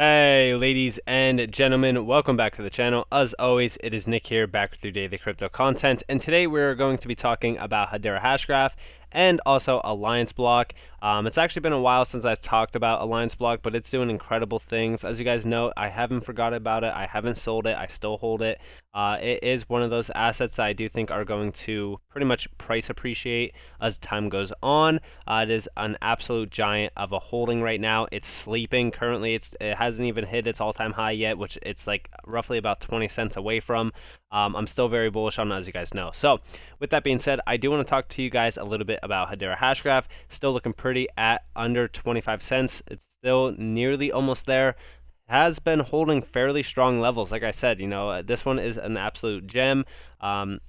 Hey, ladies and gentlemen, welcome back to the channel. As always, it is Nick here, back with your daily crypto content, and today we're going to be talking about Hedera Hashgraph and also Alliance Block. It's actually been a while since I've talked about Alliance Block, but it's doing incredible things. As you guys know, I haven't forgot about it. I haven't sold it. I still hold it. It is one of those assets that I do think are going to pretty much price appreciate as time goes on. It is an absolute giant of a holding right now. It's sleeping currently. It hasn't even hit its all-time high yet, which it's like roughly about 20 cents away from. I'm still very bullish on it, as you guys know. So with that being said, I do want to talk to you guys a little bit about Hedera Hashgraph. Still looking pretty at under 25 cents. It's still nearly almost there. Has been holding fairly strong levels. Like I said, this one is an absolute gem. I'm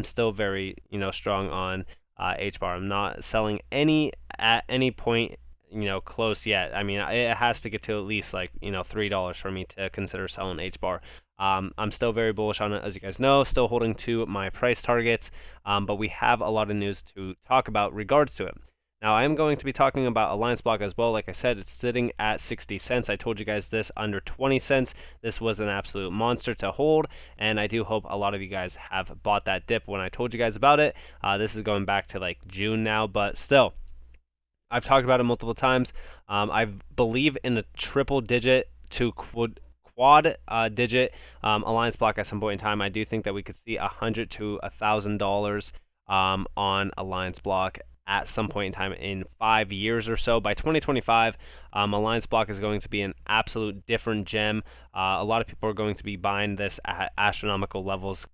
still very, strong on Hbar. I'm not selling any at any point, close yet. I mean, it has to get to at least like, $3 for me to consider selling Hbar. I'm still very bullish on it, as you guys know, still holding to my price targets, but we have a lot of news to talk about regards to it. Now, I am going to be talking about Alliance Block as well. Like I said, it's sitting at 60 cents. I told you guys this under 20 cents. This was an absolute monster to hold, and I do hope a lot of you guys have bought that dip when I told you guys about it. This is going back to like June now, but still, I've talked about it multiple times. I believe in a triple digit to quad digit Alliance Block at some point in time. I do think that we could see $100 to $1,000 on Alliance Block at some point in time in 5 years or so. By 2025, Alliance Block is going to be an absolute different gem. A lot of people are going to be buying this at astronomical levels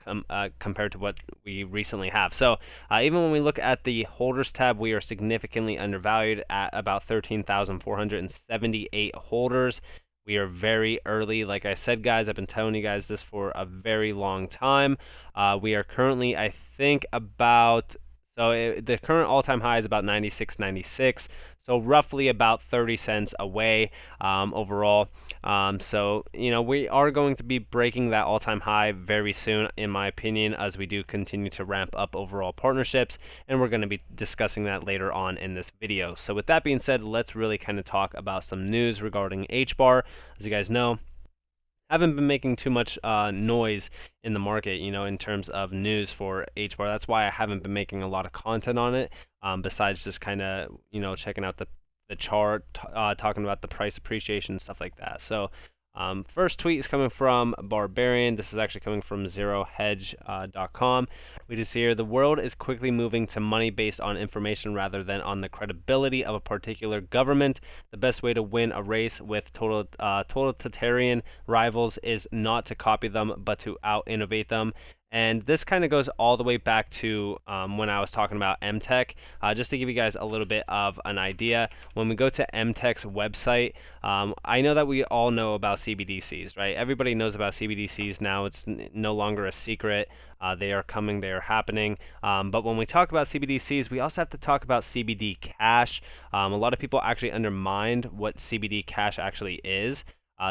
compared to what we recently have. So even when we look at the holders tab, we are significantly undervalued at about 13,478 holders. We are very early. Like I said, guys, I've been telling you guys this for a very long time. We are currently, I think, the current all-time high is about 96.96, so roughly about 30 cents away overall. So, we are going to be breaking that all-time high very soon, in my opinion, as we do continue to ramp up overall partnerships, and we're going to be discussing that later on in this video. So with that being said, let's really kind of talk about some news regarding Hbar. As you guys know, haven't been making too much noise in the market, in terms of news for Hbar. That's why I haven't been making a lot of content on it, besides just kind of, checking out the chart, talking about the price appreciation, stuff like that. So first tweet is coming from Barbarian. This is actually coming from zerohedge.com. We just see here, the world is quickly moving to money based on information rather than on the credibility of a particular government. The best way to win a race with totalitarian rivals is not to copy them, but to out-innovate them. And this kind of goes all the way back to when I was talking about MTech. Just to give you guys a little bit of an idea, when we go to MTech's website, I know that we all know about CBDCs, right? Everybody knows about CBDCs now. It's no longer a secret. They are coming, they are happening. But when we talk about CBDCs, we also have to talk about CBD Cash. A lot of people actually undermined what CBD Cash actually is.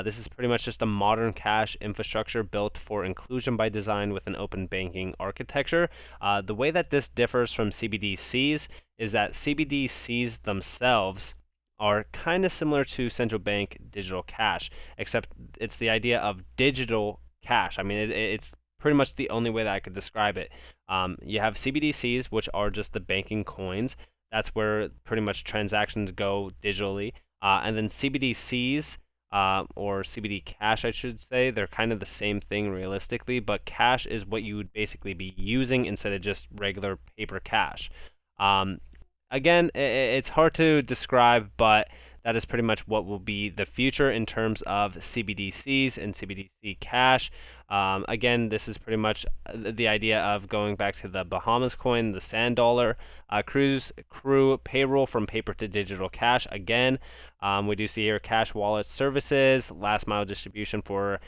This is pretty much just a modern cash infrastructure built for inclusion by design with an open banking architecture. The way that this differs from CBDCs is that CBDCs themselves are kind of similar to central bank digital cash, except it's the idea of digital cash. I mean, it's pretty much the only way that I could describe it. You have CBDCs, which are just the banking coins. That's where pretty much transactions go digitally. And then CBDCs, or CBD Cash, I should say, they're kind of the same thing realistically, but cash is what you would basically be using instead of just regular paper cash. Again, it's hard to describe, but that is pretty much what will be the future in terms of CBDCs and CBDC Cash. Again, this is pretty much the idea of going back to the Bahamas coin, the sand dollar, crew payroll from paper to digital cash. Again, we do see here cash wallet services, last mile distribution for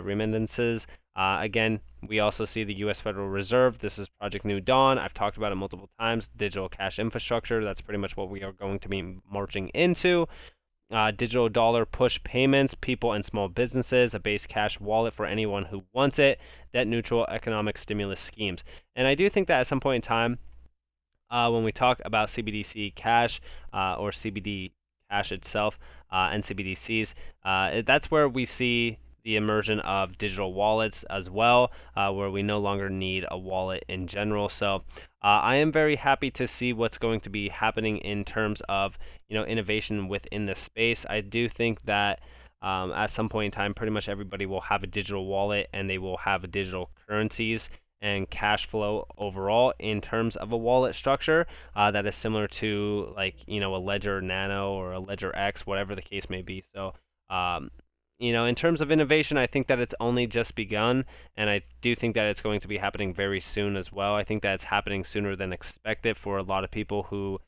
remittances. Again, we also see the U.S. Federal Reserve. This is Project New Dawn. I've talked about it multiple times. Digital cash infrastructure. That's pretty much what we are going to be marching into. Digital dollar push payments, people and small businesses, a base cash wallet for anyone who wants it, debt neutral economic stimulus schemes. And I do think that at some point in time, when we talk about CBDC cash or CBD Cash itself, and CBDCs. That's where we see the immersion of digital wallets as well, where we no longer need a wallet in general. So I am very happy to see what's going to be happening in terms of innovation within the space. I do think that at some point in time, pretty much everybody will have a digital wallet and they will have digital currencies and cash flow overall in terms of a wallet structure that is similar to like a Ledger Nano or a Ledger X, whatever the case may be. So um, in terms of innovation, I think that it's only just begun, and I do think that it's going to be happening very soon as well. I think that it's happening sooner than expected for a lot of people who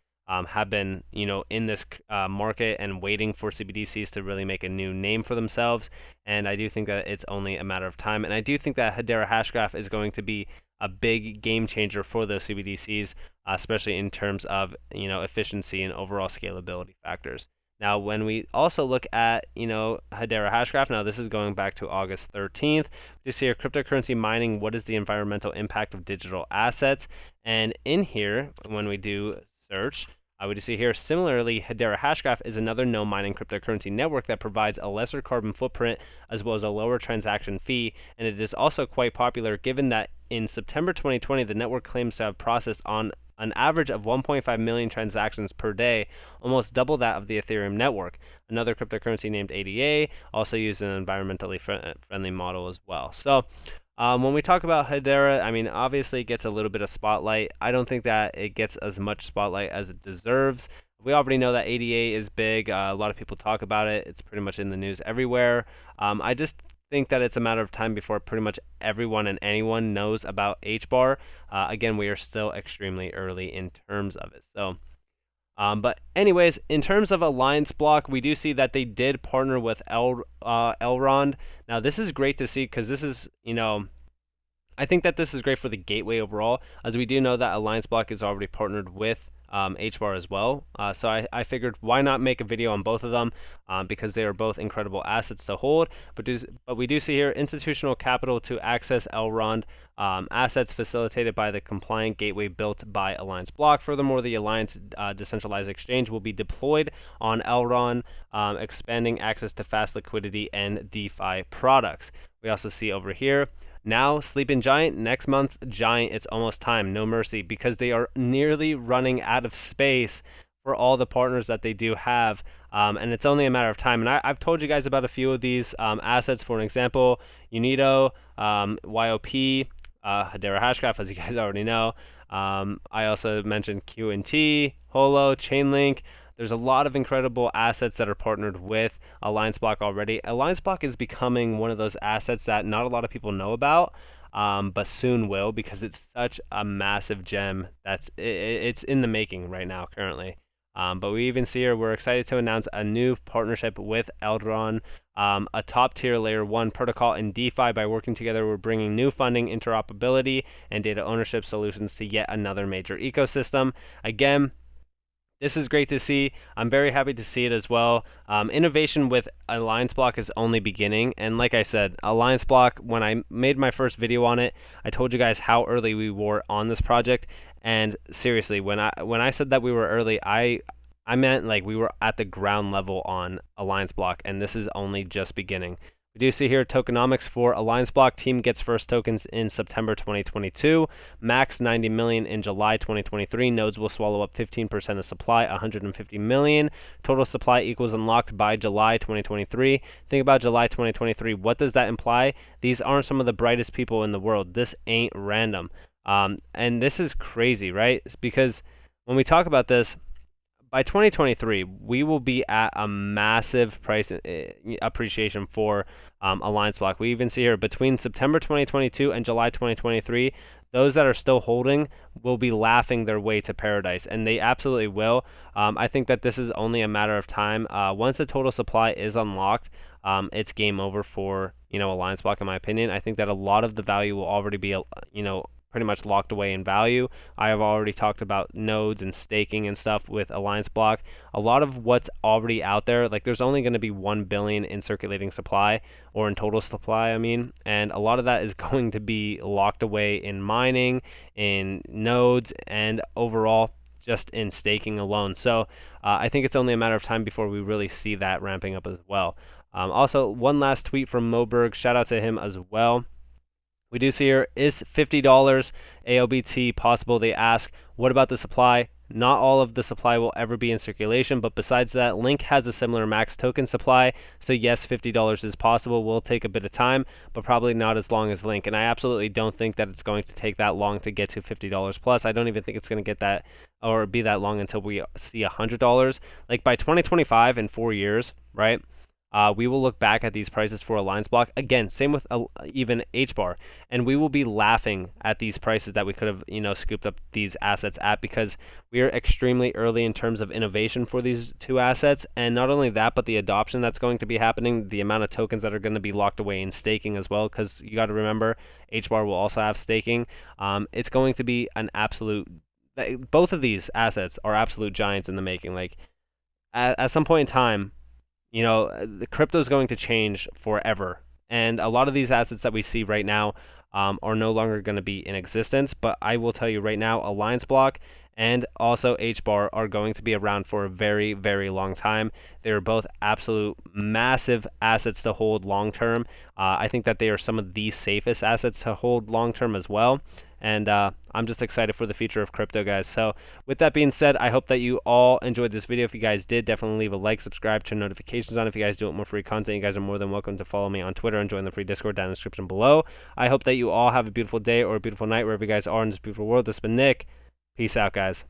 have been, in this market and waiting for CBDCs to really make a new name for themselves. And I do think that it's only a matter of time. And I do think that Hedera Hashgraph is going to be a big game changer for those CBDCs, especially in terms of, efficiency and overall scalability factors. Now, when we also look at, Hedera Hashgraph, now this is going back to August 13th, you see here cryptocurrency mining, what is the environmental impact of digital assets? And in here, when we do search, we just see here, similarly, Hedera Hashgraph is another no mining cryptocurrency network that provides a lesser carbon footprint as well as a lower transaction fee, and it is also quite popular given that in September 2020, the network claims to have processed on an average of 1.5 million transactions per day, almost double that of the Ethereum network. Another cryptocurrency named ADA also used an environmentally friendly model as well. So when we talk about Hedera, I mean, obviously it gets a little bit of spotlight. I don't think that it gets as much spotlight as it deserves. We already know that ADA is big. A lot of people talk about it. It's pretty much in the news everywhere. I just think that it's a matter of time before pretty much everyone and anyone knows about Hbar. Again, we are still extremely early in terms of it. So, but anyways, in terms of Alliance Block, we do see that they did partner with Elrond. Now, this is great to see because this is, I think that this is great for the gateway overall, as we do know that Alliance Block is already partnered with Hbar as well. So I figured why not make a video on both of them because they are both incredible assets to hold. But we do see here institutional capital to access Elrond assets facilitated by the compliant gateway built by Alliance Block. Furthermore, the Alliance decentralized exchange will be deployed on Elrond, expanding access to fast liquidity and DeFi products. We also see over here, now, Sleeping Giant, next month's Giant, it's almost time, no mercy, because they are nearly running out of space for all the partners that they do have, and it's only a matter of time. And I've told you guys about a few of these assets. For an example, Unido, YOP, Hedera Hashgraph, as you guys already know. I also mentioned Q&T, Holo, Chainlink. There's a lot of incredible assets that are partnered with Alliance Block already. Alliance Block is becoming one of those assets that not a lot of people know about, but soon will, because it's such a massive gem it's in the making right now currently. But we even see here, we're excited to announce a new partnership with Eldron, a top tier layer 1 protocol in DeFi. By working together, we're bringing new funding, interoperability, and data ownership solutions to yet another major ecosystem. Again, this is great to see. I'm very happy to see it as well. Innovation with Alliance Block is only beginning. And like I said, Alliance Block, when I made my first video on it, I told you guys how early we were on this project. And seriously, when I said that we were early, I meant like we were at the ground level on Alliance Block, and this is only just beginning. We do see here tokenomics for Alliance Block. Team gets first tokens in September 2022. Max 90 million in July 2023. Nodes will swallow up 15% of supply, 150 million. Total supply equals unlocked by July 2023. Think about July 2023. What does that imply? These aren't some of the brightest people in the world. This ain't random. And this is crazy, right? It's because when we talk about this, by 2023, we will be at a massive price appreciation for Alliance Block. We even see here between September 2022 and July 2023, those that are still holding will be laughing their way to paradise, and they absolutely will. I think that this is only a matter of time. Once the total supply is unlocked, it's game over for Alliance Block, in my opinion. I think that a lot of the value will already be pretty much locked away in value. I have already talked about nodes and staking and stuff with Alliance Block. A lot of what's already out there, like there's only going to be 1 billion in circulating supply, or in total supply, I mean, and a lot of that is going to be locked away in mining, in nodes, and overall just in staking alone. So I think it's only a matter of time before we really see that ramping up as well. Also, one last tweet from Moberg. Shout out to him as well. We do see here, is $50 ALBT possible? They ask, what about the supply? Not all of the supply will ever be in circulation, but besides that, Link has a similar max token supply, so yes, $50 is possible. Will take a bit of time, but probably not as long as Link, and I absolutely don't think that it's going to take that long to get to $50 plus. I don't even think it's going to get that, or be that long until we see $100. Like by 2025, in 4 years, right? We will look back at these prices for Alliance block. Again, same with even Hbar, and we will be laughing at these prices that we could have, scooped up these assets at, because we are extremely early in terms of innovation for these two assets. And not only that, but the adoption that's going to be happening, the amount of tokens that are going to be locked away in staking as well, because you got to remember, Hbar will also have staking. It's going to be an absolute, both of these assets are absolute giants in the making. Like, at some point in time, the crypto is going to change forever. And a lot of these assets that we see right now are no longer going to be in existence. But I will tell you right now, Alliance Block and also Hbar are going to be around for a very, very long time. They're both absolute massive assets to hold long term. I think that they are some of the safest assets to hold long term as well. And I'm just excited for the future of crypto, guys. So with that being said, I hope that you all enjoyed this video. If you guys did, definitely leave a like, subscribe, turn notifications on. If you guys do want more free content, you guys are more than welcome to follow me on Twitter and join the free Discord down in the description below. I hope that you all have a beautiful day or a beautiful night wherever you guys are in this beautiful world. This has been Nick. Peace out, guys.